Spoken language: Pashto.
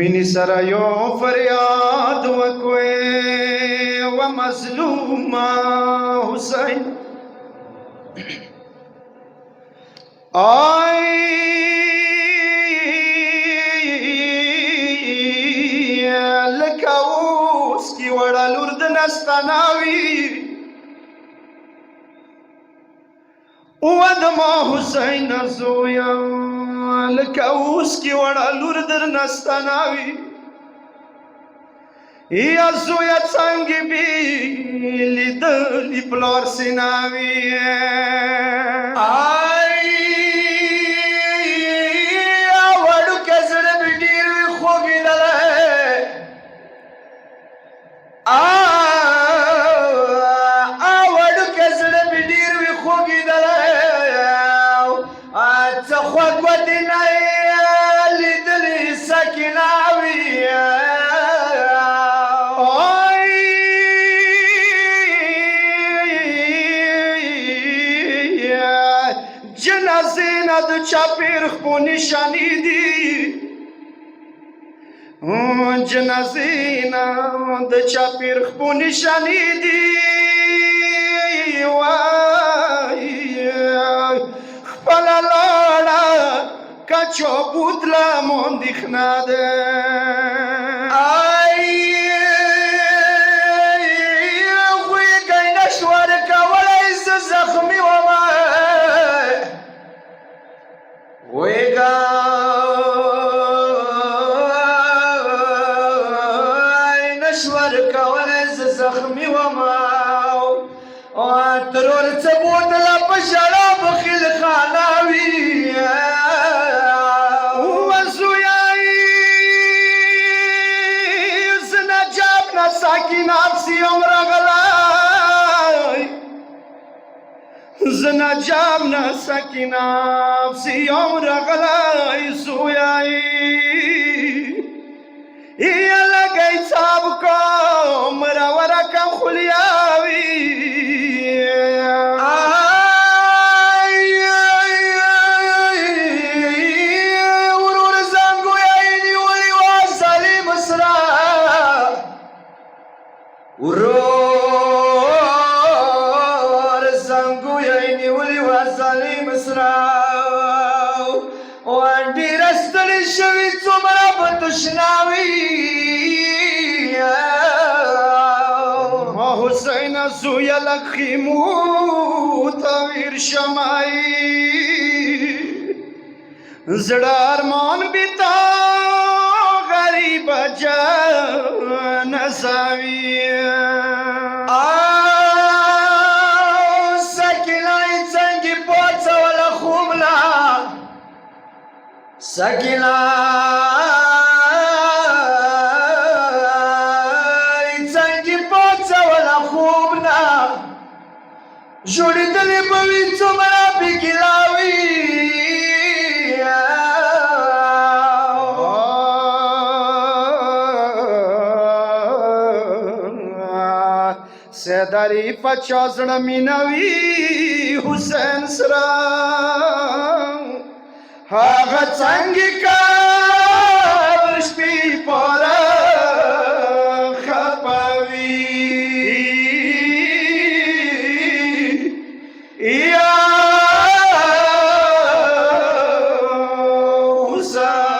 مینې سره یو فریاد وکړئ و مظلومه حسین آی لکه اوس کې وړه لور د نستناوي ودما حسین زویا لکه اوس کې وړه لور در نستناوي یا زویا څنګه بي لیدلې پلار سیناوي جنازینا د چاپیر خپو نشانی دی جنازینا د چاپیر خپو نشانی دی وای خپل لاړه کچو بوتلا مون دیخنا ده غوی گینه شوار کولای زخمی وما ویگا نشور کولای زخمی وما ترور ثبوت لا پشړه بخیل خاناوي وزویای زنا جاب نا ساکین افسی عمر غلای زنا جاب نا ساکین افسی عمر غلای زویای یا لګی صاحب کو مرا کم خلیاوی ورور زنګو یې نیولې و ظالم اسراو وان ډېر ستړي شوي څومره به تشناوي ما حسین زویه لږ خیمو تغیر شمایي زړه ارمان بیتا غریب جان زاوی سکینای څنګه پوڅوله خوملا سکینای څنګه پوڅوله خوملا جوړېدلې به وي څومره بګلاوي سیداری پچا زړه مینوي حسین سره هغه څنګه کار شپې پوره خپوي یا حسین